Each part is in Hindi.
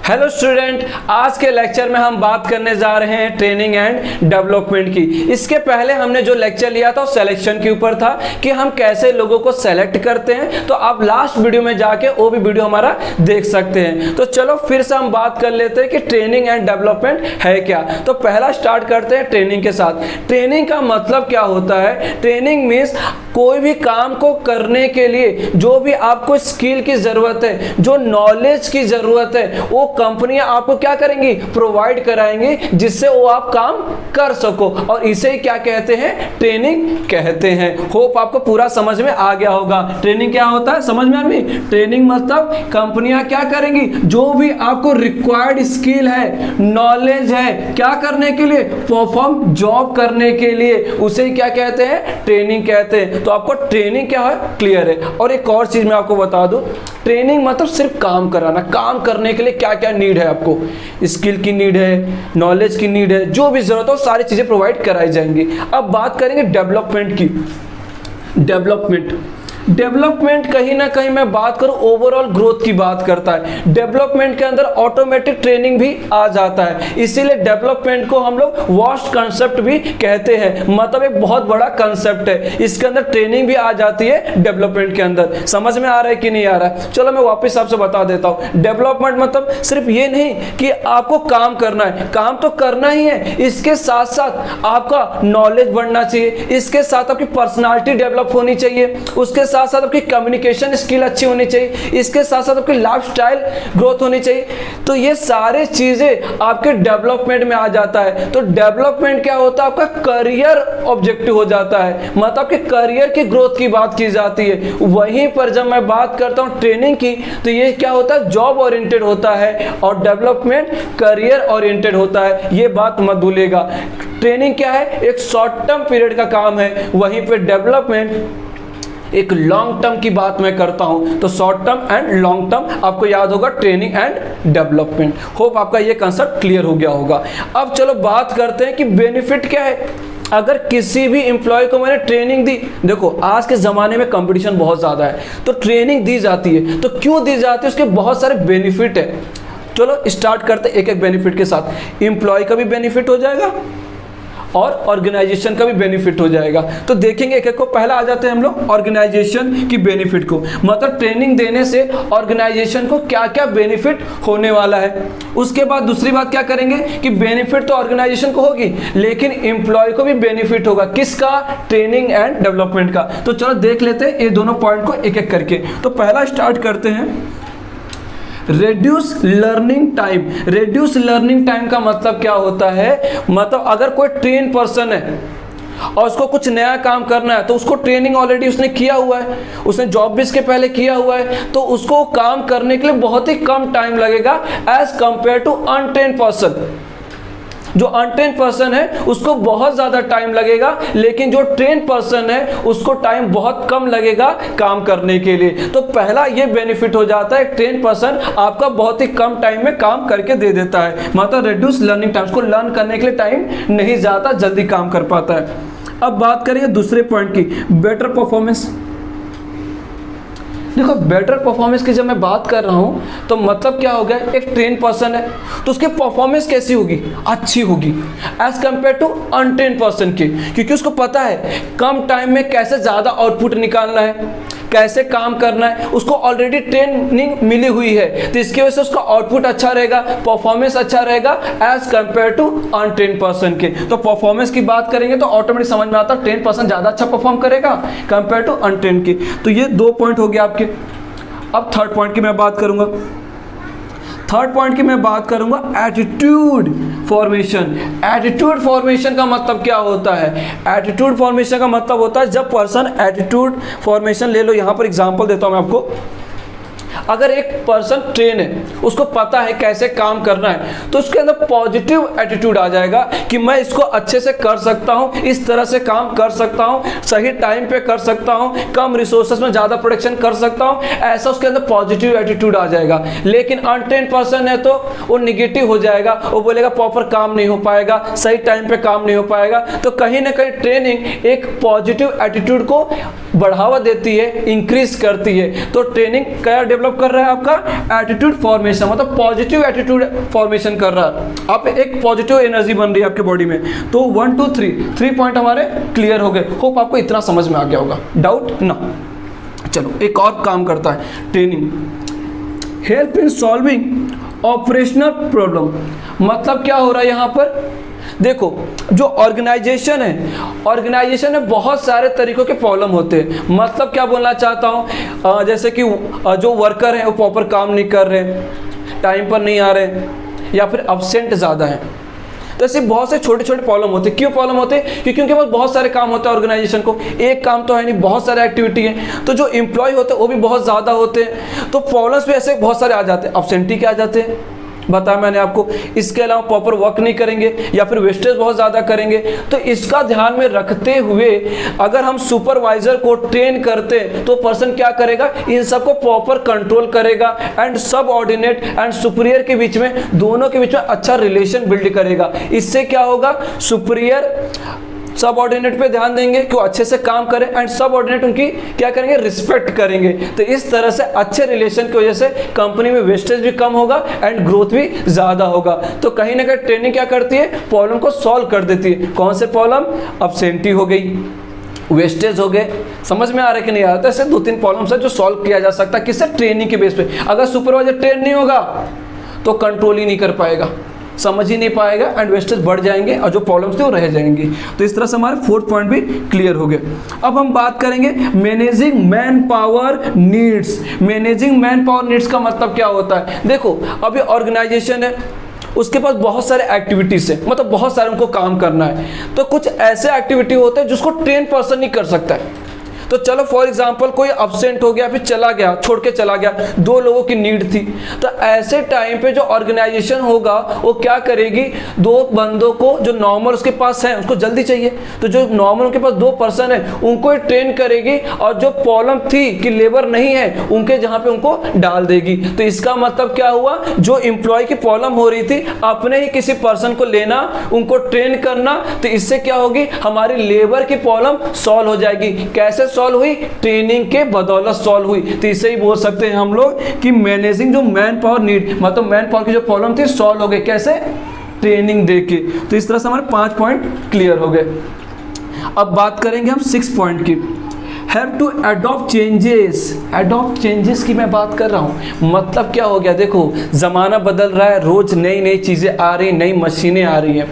हेलो स्टूडेंट, आज के लेक्चर में हम बात करने जा रहे हैं ट्रेनिंग एंड डेवलपमेंट की। इसके पहले हमने जो लेक्चर लिया था सिलेक्शन के ऊपर था कि हम कैसे लोगों को सेलेक्ट करते हैं। तो आप लास्ट वीडियो में जाके वो भी वीडियो हमारा देख सकते हैं। तो चलो फिर से हम बात कर लेते हैं कि ट्रेनिंग एंड डेवलपमेंट है क्या। तो पहला स्टार्ट करते हैं ट्रेनिंग के साथ। ट्रेनिंग का मतलब क्या होता है? ट्रेनिंग मीन्स कोई भी काम को करने के लिए जो भी आपको स्किल की जरूरत है, जो नॉलेज की जरूरत है, वो कंपनियां आपको क्या करेंगी? प्रोवाइड कराएंगी, जिससे वो आप काम कर सको। और इसे क्या कहते हैं? ट्रेनिंग कहते हैं। होप आपको पूरा समझ में आ गया होगा। ट्रेनिंग क्या होता है समझ में आ गई? ट्रेनिंग मतलब कंपनियां क्या करेंगी, जो भी आपको रिक्वायर्ड स्किल है, नॉलेज है, क्या करने के लिए? परफॉर्म जॉब करने के लिए, उसे क्या कहते हैं? ट्रेनिंग कहते हैं। तो आपको ट्रेनिंग क्या है क्लियर है। और एक और चीज मैं आपको बता दूं, ट्रेनिंग मतलब सिर्फ काम कराना। काम करने के लिए क्या क्या नीड है आपको? स्किल की नीड है, नॉलेज की नीड है, जो भी जरूरत हो सारी चीजें प्रोवाइड कराई जाएंगी। अब बात करेंगे डेवलपमेंट की। डेवलपमेंट कहीं ना कहीं मैं बात करूं ओवरऑल ग्रोथ की बात करता है। डेवलपमेंट के अंदर ऑटोमेटिक ट्रेनिंग भी आ जाता है, इसीलिए डेवलपमेंट को हम लोग वास्ट कंसेप्ट भी कहते हैं। मतलब एक बहुत बड़ा कंसेप्ट है, इसके अंदर ट्रेनिंग भी आ जाती है डेवलपमेंट के अंदर। समझ में आ रहा है कि नहीं आ रहा है? चलो मैं वापस आपसे बता देता हूं। डेवलपमेंट मतलब सिर्फ ये नहीं कि आपको काम करना है, काम तो करना ही है, इसके साथ साथ आपका नॉलेज बढ़ना चाहिए, इसके साथ आपकी पर्सनालिटी डेवलप होनी चाहिए, उसके साथ साथ आपकी कम्युनिकेशन स्किल अच्छी होनी चाहिए, इसके साथ साथ आपकी लाइफस्टाइल ग्रोथ होनी चाहिए। तो ये सारे चीजें आपके डेवलपमेंट में आ जाता है। तो डेवलपमेंट क्या होता है? आपका करियर ऑब्जेक्टिव हो जाता है, मतलब आपके करियर की ग्रोथ की बात की जाती है। वहीं पर जब मैं बात करता हूं ट्रेनिंग की, तो ये क्या होता है? जॉब ओरिएंटेड होता है, और डेवलपमेंट करियर ओरिएंटेड होता है। ये बात मत भूलिएगा। ट्रेनिंग क्या है? एक शॉर्ट टर्म पीरियड का काम है, वहीं पे डेवलपमेंट एक लॉन्ग टर्म की बात मैं करता हूं। तो short term and long term आपको याद होगा, ट्रेनिंग एंड डेवलपमेंट। होप आपका ये कंसेप्ट क्लियर हो गया होगा। अब चलो बात करते हैं कि बेनिफिट क्या है अगर किसी भी एम्प्लॉय को मैंने ट्रेनिंग दी। देखो आज के ज़माने में कंपटीशन बहुत ज़्यादा है, तो ट्रेनिंग दी जाती है। तो क्यों दी जाती है? उसके बहुत सारे बेनिफिट है। चलो स्टार्ट करते एक एक बेनिफिट के साथ। एम्प्लॉय का भी बेनिफिट हो जाएगा और ऑर्गेनाइजेशन का भी बेनिफिट हो जाएगा। तो देखेंगे एक एक को। पहला आ जाते हैं हम लोग ऑर्गेनाइजेशन की बेनिफिट को। मतलब ट्रेनिंग देने से ऑर्गेनाइजेशन को क्या क्या बेनिफिट होने वाला है। उसके बाद दूसरी बात क्या करेंगे कि बेनिफिट तो ऑर्गेनाइजेशन को होगी, लेकिन एम्प्लॉय को भी बेनिफिट होगा। किसका? ट्रेनिंग एंड डेवलपमेंट का। तो चलो देख लेते हैं ये दोनों पॉइंट को एक एक करके। तो पहला स्टार्ट करते हैं reduce learning time. Reduce learning time का मतलब क्या होता है? मतलब अगर कोई ट्रेन पर्सन है और उसको कुछ नया काम करना है, तो उसको ट्रेनिंग ऑलरेडी उसने किया हुआ है, उसने जॉब भी इसके पहले किया हुआ है, तो उसको काम करने के लिए बहुत ही कम टाइम लगेगा as compare to untrain person. जो अनट्रेन पर्सन है उसको बहुत ज़्यादा टाइम लगेगा, लेकिन जो ट्रेन पर्सन है उसको टाइम बहुत कम लगेगा काम करने के लिए। तो पहला ये बेनिफिट हो जाता है, ट्रेन पर्सन आपका बहुत ही कम टाइम में काम करके दे देता है। मतलब रिड्यूस लर्निंग टाइम, उसको लर्न करने के लिए टाइम नहीं ज़्यादा, जल्दी काम कर पाता है। अब बात करेंगे दूसरे पॉइंट की, बेटर परफॉर्मेंस। देखो बेटर परफॉर्मेंस की जब मैं बात कर रहा हूं, तो मतलब क्या हो गया? एक ट्रेन पर्सन है तो उसकी परफॉर्मेंस कैसी होगी? अच्छी होगी as compare to untrain person की, क्योंकि उसको पता है कम टाइम में कैसे ज़्यादा आउटपुट निकालना है, कैसे काम करना है। उसको ऑलरेडी ट्रेनिंग मिली हुई है, तो इसकी वजह से उसका आउटपुट अच्छा रहेगा, परफॉर्मेंस अच्छा रहेगा as compare to untrain person के। तो परफॉर्मेंस की बात करेंगे तो ऑटोमेटिक समझ में आता है ट्रेन पर्सन ज़्यादा अच्छा परफॉर्म करेगा कंपेयर टू अनट्रेन की। तो ये दो पॉइंट हो गए आपके। अब थर्ड पॉइंट की मैं बात करूंगा। थर्ड पॉइंट की मैं बात करूंगा एटीट्यूड फॉर्मेशन। एटीट्यूड फॉर्मेशन का मतलब क्या होता है? एटीट्यूड फॉर्मेशन का मतलब होता है जब पर्सन एटीट्यूड फॉर्मेशन ले लो। यहां पर एग्जांपल देता हूं मैं आपको। अगर एक पर्सन ट्रेन है, उसको पता है कैसे काम करना है, तो उसके अंदर पॉजिटिव एटीट्यूड आ जाएगा कि मैं इसको अच्छे से कर सकता हूं, इस तरह से काम कर सकता हूं, सही टाइम पे कर सकता हूं, कम रिसोर्सेस में ज़्यादा प्रोडक्शन कर सकता हूं। ऐसा उसके अंदर पॉजिटिव एटीट्यूड आ जाएगा। लेकिन अनट्रेन पर्सन है तो वो निगेटिव हो जाएगा, वो बोलेगा प्रॉपर काम नहीं हो पाएगा, सही टाइम पे काम नहीं हो पाएगा। तो कहीं ना कहीं ट्रेनिंग एक पॉजिटिव एटीट्यूड को बढ़ावा देती है, इंक्रीज करती है। तो ट्रेनिंग क्या डेवलप कर रहा है? आपका एटीट्यूड फॉर्मेशन, मतलब पॉजिटिव एटीट्यूड फॉर्मेशन कर रहा है। आप एक पॉजिटिव एनर्जी बन रही है आपके बॉडी में। तो 1 2 3 पॉइंट हमारे क्लियर हो गए। होप आपको इतना समझ में आ गया होगा। डाउट ना? चलो एक और काम करता है training, help in solving operational problem. मतलब क्या हो रहा है यहाँ पर? देखो, जो ऑर्गेनाइजेशन में बहुत सारे तरीकों के प्रॉब्लम होते हैं। मतलब क्या बोलना चाहता हूँ, जैसे कि जो वर्कर हैं वो प्रॉपर काम नहीं कर रहे, टाइम पर नहीं आ रहे, या फिर अब्सेंट ज़्यादा हैं। तो ऐसे बहुत से छोटे छोटे प्रॉब्लम होते हैं। क्यों प्रॉब्लम होते हैं? क्योंकि उनके पास बहुत सारे काम होते हैं। ऑर्गेनाइजेशन को एक काम तो है नहीं, बहुत सारे एक्टिविटी हैं। तो जो एम्प्लॉय होते हैं वो भी बहुत ज़्यादा होते हैं। तो प्रॉब्लम्स भी ऐसे बहुत सारे आ जाते हैं। अब्सेंटी के आ जाते हैं, बताया मैंने आपको। इसके अलावा प्रॉपर वर्क नहीं करेंगे या फिर वेस्टेज बहुत ज़्यादा करेंगे। तो इसका ध्यान में रखते हुए अगर हम सुपरवाइजर को ट्रेन करते तो पर्सन क्या करेगा? इन सबको प्रॉपर कंट्रोल करेगा एंड सब ऑर्डिनेट एंड सुपीरियर के बीच में, दोनों के बीच में अच्छा रिलेशन बिल्ड करेगा। इससे क्या होगा? सुपीरियर सब ऑर्डिनेट पे ध्यान देंगे कि वो अच्छे से काम करें एंड सब ऑर्डिनेट उनकी क्या करेंगे? रिस्पेक्ट करेंगे। तो इस तरह से अच्छे रिलेशन की वजह से कंपनी में वेस्टेज भी कम होगा एंड ग्रोथ भी ज़्यादा होगा। तो कहीं ना कहीं ट्रेनिंग क्या करती है? प्रॉब्लम को सॉल्व कर देती है। कौन से प्रॉब्लम? अब्सेंटी हो गई, वेस्टेज हो गए। समझ में आ रहा है कि नहीं आ रहा? तो ऐसे 2-3 प्रॉब्लम्स है जो सॉल्व किया जा सकता है। किससे? ट्रेनिंग के बेस पे। अगर सुपरवाइजर ट्रेन नहीं होगा तो कंट्रोल ही नहीं कर पाएगा, समझ ही नहीं पाएगा एंड वेस्टेज बढ़ जाएंगे और जो प्रॉब्लम्स थे वो रह जाएंगे। तो इस तरह से हमारे 4th पॉइंट भी क्लियर हो गए। अब हम बात करेंगे managing man power needs. Managing man power needs का मतलब क्या होता है? देखो, अभी ऑर्गेनाइजेशन है, उसके पास बहुत सारे एक्टिविटीज है, मतलब बहुत सारे उनको काम करना है। तो कुछ ऐसे एक्टिविटी होते हैं जिसको ट्रेन पर्सन नहीं कर सकता है। तो चलो फॉर एग्जांपल कोई अब्सेंट हो गया, फिर चला गया, छोड़ के चला गया, 2 लोगों की नीड थी। तो ऐसे टाइम पे जो ऑर्गेनाइजेशन होगा वो क्या करेगी? 2 बंदों को जो नॉर्मल उसके पास है उसको जल्दी चाहिए, तो जो नॉर्मल उनके पास 2 पर्सन है उनको ट्रेन करेगी, और जो प्रॉब्लम थी कि लेबर नहीं है उनके जहाँ पे उनको डाल देगी। तो इसका मतलब क्या हुआ? जो एम्प्लॉय की प्रॉब्लम हो रही थी अपने ही किसी पर्सन को लेना, उनको ट्रेन करना। तो इससे क्या होगी? हमारी लेबर की प्रॉब्लम सॉल्व हो जाएगी। कैसे सॉल्व हुई? ट्रेनिंग के बदौलत सॉल्व हुई। तो इसे ही बोल सकते हैं हम लोग कि मैनेजिंग जो मैन पावर नीड, मतलब मैन पावर की जो प्रॉब्लम थी सॉल्व हो गई। कैसे? ट्रेनिंग देके। तो इस तरह से हमारे 5 पॉइंट क्लियर हो गए। अब बात करेंगे हम 6 पॉइंट की। Have to adopt changes. Adopt changes की मैं बात कर रहा हूँ। मतलब क्या हो गया? देखो, ज़माना बदल रहा है, रोज़ नई नई चीज़ें आ रही, नई मशीनें आ रही हैं।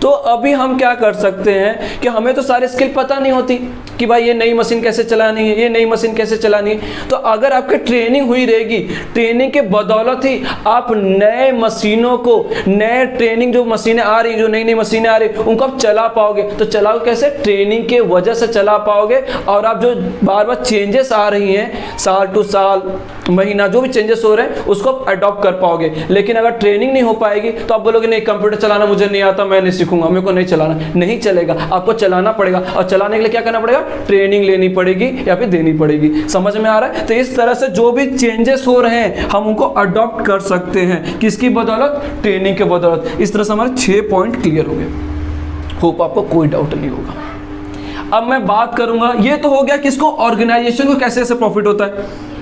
तो अभी हम क्या कर सकते हैं कि हमें तो सारी स्किल पता नहीं होती कि भाई ये नई मशीन कैसे चलानी है, ये नई मशीन कैसे चलानी है। तो अगर आपकी ट्रेनिंग हुई रहेगी, ट्रेनिंग के बदौलत ही आप नए मशीनों को, नए ट्रेनिंग जो मशीनें आ रही, जो नई नई मशीनें आ रही, उनको आप चला पाओगे। तो चलाओ कैसे? ट्रेनिंग के वजह से चला पाओगे। और आप जो बार बार चेंजेस आ रही हैं, साल टू साल, महीना, जो भी चेंजेस हो रहे हैं उसको आप अडॉप्ट कर पाओगे। लेकिन अगर ट्रेनिंग नहीं हो पाएगी तो आप बोलोगे नहीं, कंप्यूटर चलाना मुझे नहीं आता, मैं नहीं सीखूंगा, मेरे को नहीं चलाना। नहीं चलेगा, आपको चलाना पड़ेगा, और चलाने के लिए क्या करना पड़ेगा? ट्रेनिंग लेनी पड़ेगी या फिर देनी पड़ेगी। समझ में आ रहा है? तो इस तरह से जो भी चेंजेस हो रहे हैं हम उनको अडॉप्ट कर सकते हैं। किसकी बदौलत? ट्रेनिंग के बदौलत। इस तरह से हमारे 6 पॉइंट क्लियर हो गए। होप आपको कोई डाउट नहीं होगा। अब मैं बात करूंगा, ये तो हो गया किसको? ऑर्गेनाइजेशन को कैसे ऐसे प्रॉफिट होता है।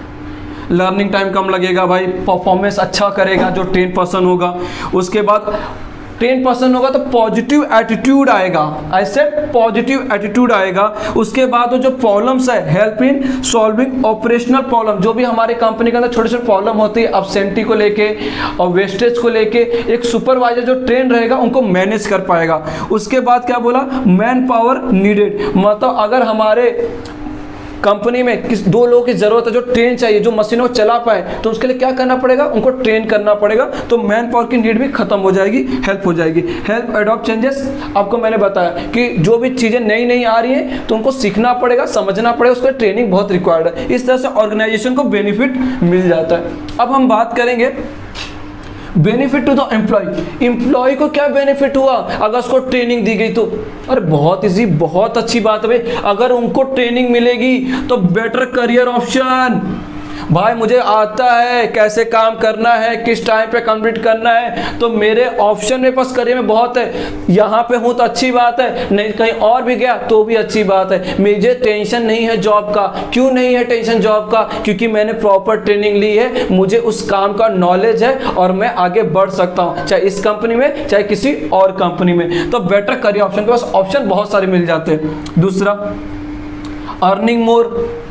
लर्निंग टाइम कम लगेगा भाई, परफॉर्मेंस अच्छा करेगा जो ट्रेन पर्सन होगा। उसके बाद ट्रेन पर्सन होगा तो पॉजिटिव एटीट्यूड आएगा। ऐसे पॉजिटिव एटीट्यूड आएगा। उसके बाद वो जो प्रॉब्लम्स है, help in solving operational problem, जो भी हमारे कंपनी के अंदर छोटे छोटे प्रॉब्लम होती है, अब्सेंटी को लेके और वेस्टेज को लेके, एक सुपरवाइजर जो ट्रेन रहेगा उनको मैनेज कर पाएगा। उसके बाद क्या बोला? मैन पावर नीडेड, मतलब अगर हमारे कंपनी में 2 लोगों की जरूरत है जो ट्रेन चाहिए, जो मशीनों को चला पाए, तो उसके लिए क्या करना पड़ेगा? उनको ट्रेन करना पड़ेगा। तो मैन पावर की नीड भी खत्म हो जाएगी, हेल्प हो जाएगी। हेल्प अडॉप्ट चेंजेस, आपको मैंने बताया कि जो भी चीज़ें नई नई आ रही हैं तो उनको सीखना पड़ेगा, समझना पड़ेगा, उसके लिए ट्रेनिंग बहुत रिक्वायर्ड है। इस तरह से ऑर्गेनाइजेशन को बेनिफिट मिल जाता है। अब हम बात करेंगे benefit to the employ. Employ को क्या बेनिफिट हुआ अगर उसको ट्रेनिंग दी गई तो? अरे बहुत इजी, बहुत अच्छी बात है भाई। अगर उनको ट्रेनिंग मिलेगी तो बेटर करियर ऑप्शन, भाई मुझे आता है कैसे काम करना है, किस टाइम पे कंप्लीट करना है, तो मेरे ऑप्शन मेरे पास करियर में बहुत है, यहाँ पे हूँ तो अच्छी बात है, नहीं कहीं और भी गया तो भी अच्छी बात है, मुझे टेंशन नहीं है जॉब का। क्यों नहीं है टेंशन जॉब का? क्योंकि मैंने प्रॉपर ट्रेनिंग ली है, मुझे उस काम का नॉलेज है और मैं आगे बढ़ सकता हूँ, चाहे इस कंपनी में चाहे किसी और कंपनी में। तो बेटर करियर ऑप्शन के पास ऑप्शन बहुत सारे मिल जाते हैं। दूसरा, अर्निंग मोर।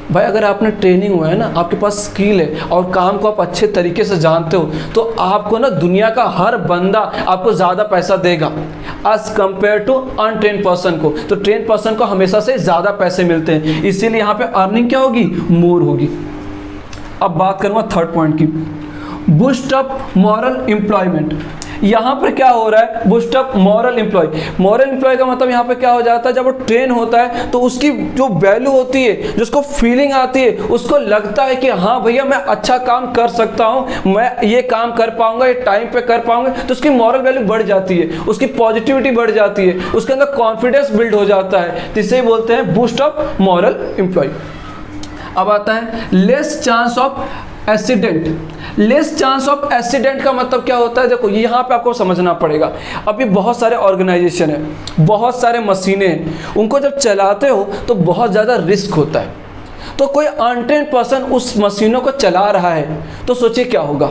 भाई अगर आपने ट्रेनिंग हुआ है ना, आपके पास स्किल है और काम को आप अच्छे तरीके से जानते हो, तो आपको ना दुनिया का हर बंदा आपको ज़्यादा पैसा देगा as compare to untrain person को। तो ट्रेन पर्सन को हमेशा से ज़्यादा पैसे मिलते हैं, इसीलिए यहाँ पे अर्निंग क्या होगी? मोर होगी। अब बात करूँगा थर्ड पॉइंट की, बूस्ट अप मॉरल एम्प्लॉयमेंट। यहाँ पर क्या हो रहा है? Boost up moral employ. Moral employ का मतलब यहाँ पे क्या हो जाता है, जब वो ट्रेन होता है तो उसकी जो वैल्यू होती है, जिसको फीलिंग आती है, उसको लगता है कि हाँ भैया मैं अच्छा काम कर सकता हूँ, मैं ये काम कर पाऊंगा, ये टाइम पे कर पाऊंगा, तो उसकी मॉरल वैल्यू बढ़ जाती है, उसकी पॉजिटिविटी बढ़ जाती है, उसके अंदर कॉन्फिडेंस बिल्ड हो जाता है। तो इसे बोलते हैं बूस्ट अप मॉरल एम्प्लॉय। अब आता है less chance of accident. Less chance of accident का मतलब क्या होता है? देखो यहाँ पे आपको समझना पड़ेगा, अभी बहुत सारे ऑर्गेनाइजेशन है, बहुत सारे मशीनें हैं, उनको जब चलाते हो तो बहुत ज़्यादा रिस्क होता है। तो कोई अनट्रेन्ड पर्सन उस मशीनों को चला रहा है तो सोचिए क्या होगा?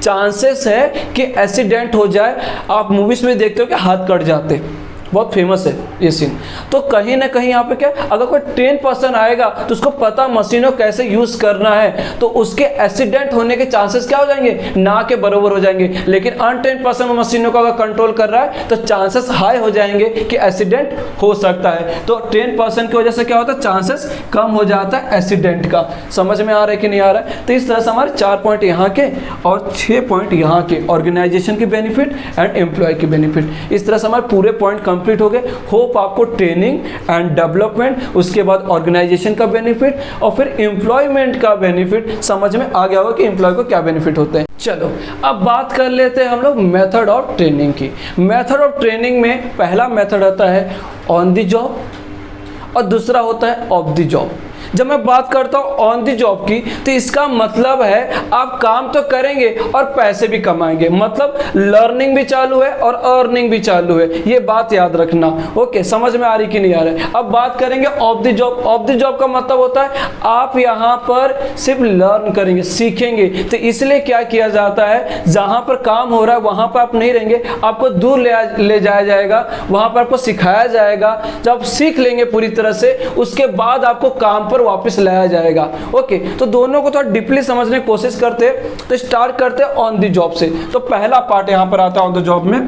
चांसेस है कि एक्सीडेंट हो जाए। आप मूवीज़ में देखते हो कि हाथ कट जाते, बहुत फेमस है ये सीन। तो कहीं ना कहीं यहाँ पे क्या, अगर कोई ट्रेन पर्सन आएगा तो उसको पता मशीनों कैसे यूज़ करना है, तो उसके एक्सीडेंट होने के चांसेस क्या हो जाएंगे? ना के बराबर हो जाएंगे। लेकिन अनट्रेन पर्सन मशीनों को अगर कंट्रोल कर रहा है तो चांसेस हाई हो जाएंगे कि एक्सीडेंट हो सकता है। तो ट्रेन पर्सन की वजह से क्या होता है? चांसेस कम हो जाता है एक्सीडेंट का। समझ में आ रहा है कि नहीं आ रहा है? तो इस तरह से हमारे 4 पॉइंट यहाँ के और 6 पॉइंट यहाँ के, ऑर्गेनाइजेशन की बेनिफिट एंड एम्प्लॉय की बेनिफिट। इस तरह से हमारे पूरे पॉइंट कंप्लीट हो गए। होप आपको ट्रेनिंग एंड डेवलपमेंट, उसके बाद ऑर्गेनाइजेशन का बेनिफिट और फिर एम्प्लॉयमेंट का बेनिफिट समझ में आ गया होगा कि एम्प्लॉय को क्या बेनिफिट होते हैं। चलो अब बात कर लेते हैं हम लोग मेथड ऑफ ट्रेनिंग की। मेथड ऑफ ट्रेनिंग में पहला मेथड होता है ऑन द जॉब और दूसरा होता है ऑफ द जॉब। जब मैं बात करता हूँ ऑन दी जॉब की, तो इसका मतलब है आप काम तो करेंगे और पैसे भी कमाएंगे, मतलब लर्निंग भी चालू है और अर्निंग भी चालू है। ये बात याद रखना। ओके, समझ में आ रही कि नहीं आ रहा है? अब बात करेंगे of the job. Of the job का मतलब होता है आप यहाँ पर सिर्फ लर्न करेंगे, सीखेंगे। तो इसलिए क्या किया जाता है, जहाँ पर काम हो रहा है वहाँ पर आप नहीं रहेंगे, आपको दूर ले जाया जाएगा, वहाँ पर आपको सिखाया जाएगा। जब सीख लेंगे पूरी तरह से, उसके बाद आपको काम पर वापस लाया जाएगा। ओके, तो दोनों को थोड़ा डीपली समझने की कोशिश करते हैं। तो स्टार्ट करते हैं ऑन द जॉब से। तो पहला पार्ट यहां पर आता है ऑन द जॉब में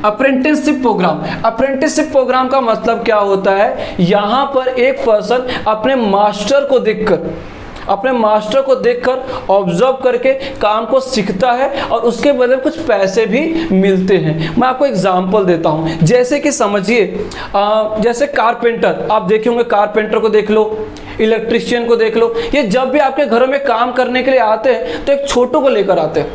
अप्रेंटिसशिप प्रोग्राम। अप्रेंटिसशिप प्रोग्राम का मतलब क्या होता है? यहां पर एक पर्सन अपने मास्टर को देखकर ऑब्जर्व करके काम को सीखता है और उसके बदले कुछ पैसे भी मिलते हैं। मैं आपको एग्जांपल देता हूं। जैसे कि समझिए, जैसे कारपेंटर, आप देखे होंगे, कारपेंटर को देख लो, इलेक्ट्रिशियन को देख लो। ये जब भी आपके घरों में काम करने के लिए आते हैं तो एक छोटू को लेकर आते हैं,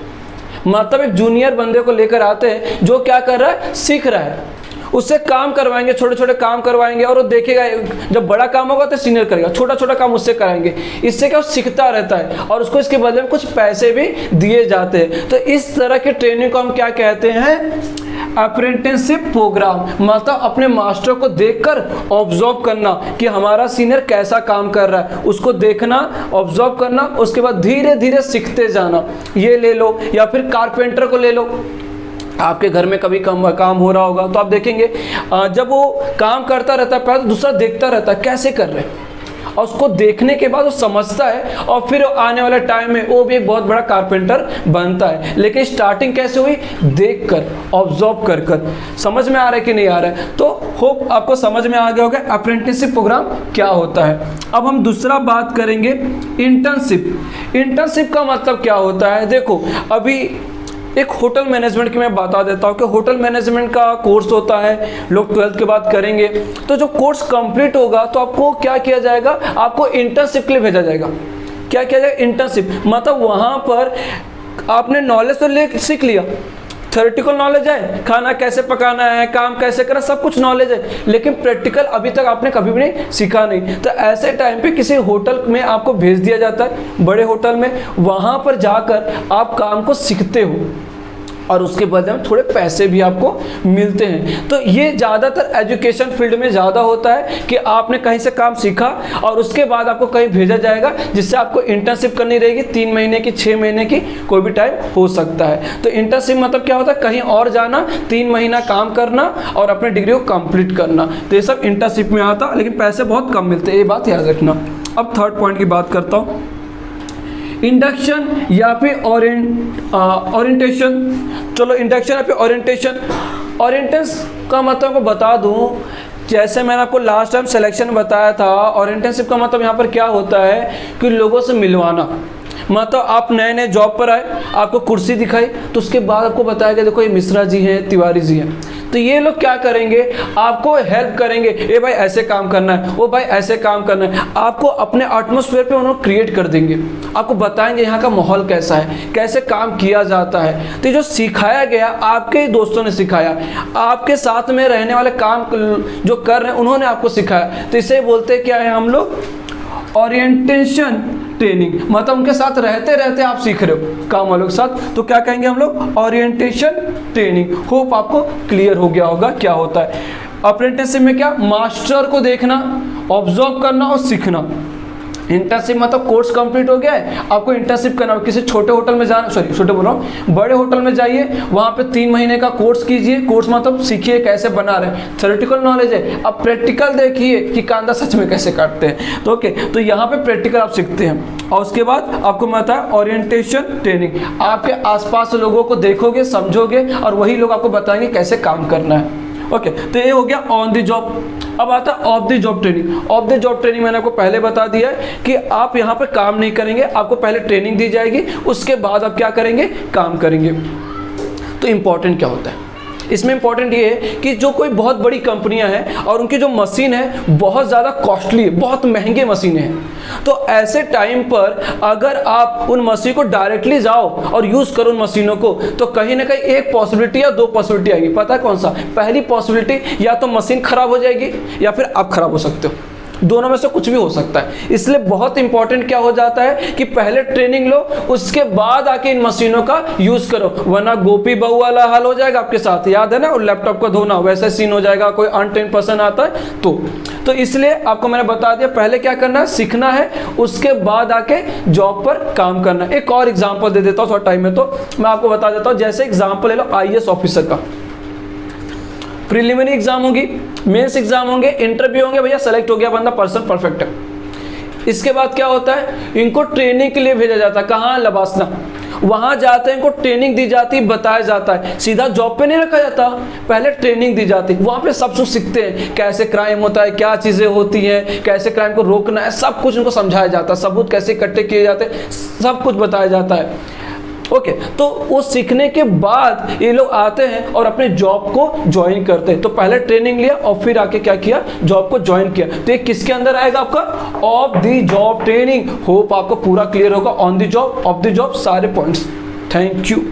मतलब एक जूनियर बंदे को लेकर आते हैं जो क्या कर रहा है? सीख रहा है। उससे काम करवाएंगे, छोटे छोटे काम करवाएंगे और वो देखेगा, जब बड़ा काम होगा तो सीनियर करेगा, छोटा छोटा काम उससे कराएंगे। इससे क्या, सीखता रहता है और उसको इसके बदले में कुछ पैसे भी दिए जाते हैं। तो इस तरह के ट्रेनिंग को हम क्या कहते हैं? Apprenticeship programme. मतलब अपने मास्टर को देखकर ऑब्जर्व करना कि हमारा सीनियर कैसा काम कर रहा है, उसको देखना, ऑब्जर्व करना, उसके बाद धीरे धीरे सीखते जाना। ये ले लो, या फिर कारपेंटर को ले लो। आपके घर में कभी काम हो रहा होगा तो आप देखेंगे, जब वो काम करता रहता है पहले दूसरा देखता रहता है कैसे कर रहे हैं, और उसको देखने के बाद वो समझता है और फिर आने वाले टाइम में वो भी एक बहुत बड़ा कारपेंटर बनता है। लेकिन स्टार्टिंग कैसे हुई? देखकर, ऑब्जर्व कर कर। समझ में आ रहा है कि नहीं आ रहा है? तो होप आपको समझ में आ गया होगा अप्रेंटिसशिप प्रोग्राम क्या होता है। अब हम दूसरा बात करेंगे इंटर्नशिप। इंटर्नशिप का मतलब क्या होता है? देखो, अभी एक होटल मैनेजमेंट की मैं बता देता हूँ कि होटल मैनेजमेंट का कोर्स होता है, लोग 12th के बाद करेंगे। तो जो कोर्स कंप्लीट होगा तो आपको क्या किया जाएगा? आपको इंटर्नशिप के लिए भेजा जाएगा। क्या किया जाएगा? इंटर्नशिप। मतलब वहाँ पर आपने नॉलेज तो सीख लिया, थ्योरेटिकल नॉलेज है, खाना कैसे पकाना है, काम कैसे करना, सब कुछ नॉलेज है, लेकिन प्रैक्टिकल अभी तक आपने कभी भी नहीं सीखा नहीं। तो ऐसे टाइम पे किसी होटल में आपको भेज दिया जाता है, बड़े होटल में, वहाँ पर जाकर आप काम को सीखते हो और उसके बदले में थोड़े पैसे भी आपको मिलते हैं। तो ये ज़्यादातर एजुकेशन फील्ड में ज़्यादा होता है कि आपने कहीं से काम सीखा और उसके बाद आपको कहीं भेजा जाएगा, जिससे आपको इंटर्नशिप करनी रहेगी, 3 महीने की, 6 महीने की, कोई भी टाइम हो सकता है। तो इंटर्नशिप मतलब क्या होता है, कहीं और जाना, 3 महीना काम करना और अपने डिग्री को कंप्लीट करना। तो ये सब इंटर्नशिप में आता, लेकिन पैसे बहुत कम मिलते हैं, ये बात याद रखना। अब थर्ड पॉइंट की बात करता हूँ, इंडक्शन या फिर ओरिएंटेशन। चलो इंडक्शन या फिर ओरिएंटेशन। ओरिएंटेशन का मतलब को बता दूं, जैसे मैंने आपको लास्ट टाइम सिलेक्शन बताया था, ओरिएंटेशन का मतलब यहाँ पर क्या होता है कि लोगों से मिलवाना। मतलब आप नए नए जॉब पर आए, आपको कुर्सी दिखाई, तो उसके बाद आपको बताया कि देखो ये मिश्रा जी हैं, तिवारी जी हैं, तो ये लोग क्या करेंगे, आपको हेल्प करेंगे, ए भाई ऐसे काम करना है, ओ भाई ऐसे काम करना है, आपको अपने एटमॉस्फेयर पे उन्होंने क्रिएट कर देंगे, आपको बताएंगे यहाँ का माहौल कैसा है, कैसे काम किया जाता है। तो जो सिखाया गया आपके ही दोस्तों ने सिखाया, आपके साथ में रहने वाले काम जो कर रहे हैं उन्होंने आपको सिखाया, तो इसे बोलते क्या है हम लोग, ओरिएंटेशन ट्रेनिंग। मतलब उनके साथ रहते रहते आप सीख रहे हो काम वालों के साथ, तो क्या कहेंगे हम लोग, ओरिएंटेशन ट्रेनिंग। होप आपको क्लियर हो गया होगा क्या होता है। अप्रेंटिसशिप में क्या, मास्टर को देखना, ऑब्जर्व करना और सीखना। इंटर्नशिप मतलब कोर्स कंप्लीट हो गया है, आपको इंटर्नशिप करना हो, किसी छोटे होटल में जाना, सॉरी छोटे बोल रहा हूँ, बड़े होटल में जाइए, वहाँ पे 3 महीने का कोर्स कीजिए। कोर्स मतलब सीखिए कैसे बना रहे हैं, थ्योरेटिकल नॉलेज है, अब प्रैक्टिकल देखिए कि कांदा सच में कैसे काटते हैं। तो ओके, तो यहाँ पे प्रैक्टिकल आप सीखते हैं। और उसके बाद आपको मिलता है ओरिएंटेशन ट्रेनिंग। आपके आसपास लोगों को देखोगे, समझोगे और वही लोग आपको बताएंगे कैसे काम करना है। ओके, तो ये हो गया ऑन द जॉब। अब आता है of the job training. Of the job training मैंने आपको पहले बता दिया है कि आप यहाँ पर काम नहीं करेंगे, आपको पहले ट्रेनिंग दी जाएगी, उसके बाद आप क्या करेंगे, काम करेंगे। तो इम्पोर्टेंट क्या होता है इसमें, इंपॉर्टेंट ये है कि जो कोई बहुत बड़ी कंपनियां हैं और उनकी जो मशीन है बहुत ज़्यादा कॉस्टली है, बहुत महंगे मशीनें हैं, तो ऐसे टाइम पर अगर आप उन मशीन को डायरेक्टली जाओ और यूज़ करो उन मशीनों को, तो कहीं ना कहीं एक पॉसिबिलिटी या 2 पॉसिबिलिटी आएगी। पता है कौन सा, पहली पॉसिबिलिटी, या तो मशीन खराब हो जाएगी या फिर आप खराब हो सकते हो, दोनों में से कुछ भी हो सकता है। इसलिए बहुत इंपॉर्टेंट क्या हो जाता है कि पहले ट्रेनिंग लो, उसके बाद आके इन मशीनों का यूज करो, वरना गोपी बहू वाला हाल हो जाएगा आपके साथ। याद है ना, और लैपटॉप को धोना वैसा सीन हो जाएगा, कोई अनट्रेन्ड पर्सन आता है तो इसलिए आपको मैंने बता दिया, पहले क्या करना है, सीखना है, उसके बाद आके जॉब पर काम करना है। एक और एग्जाम्पल दे देता हूँ, थोड़ा टाइम है तो मैं आपको बता देता हूँ। जैसे एग्जाम्पल ले लो IAS ऑफिसर का, प्रीलिमिनरी एग्जाम होगी, मेंस एग्जाम होंगे, इंटरव्यू होंगे, भैया सेलेक्ट हो गया बंदा, पर्सन परफेक्ट है। इसके बाद क्या होता है, इनको ट्रेनिंग के लिए भेजा जाता है, कहाँ, लबासना। वहाँ जाते हैं, इनको ट्रेनिंग दी जाती है, बताया जाता है, सीधा जॉब पे नहीं रखा जाता, पहले ट्रेनिंग दी जाती है। वहाँ पे सब कुछ सीखते हैं, कैसे क्राइम होता है, क्या चीज़ें होती हैं, कैसे क्राइम को रोकना है, सब कुछ उनको समझाया जाता है, सबूत कैसे इकट्ठे किए जाते हैं, सब कुछ बताया जाता है। ओके, तो वो सीखने के बाद ये लोग आते हैं और अपने जॉब को ज्वाइन करते हैं। तो पहले ट्रेनिंग लिया और फिर आके क्या किया, जॉब को ज्वाइन किया। तो ये किसके अंदर आएगा, आपका of the job training. Hope आपको पूरा क्लियर होगा, on the job, of the job, सारे पॉइंट्स। Thank you.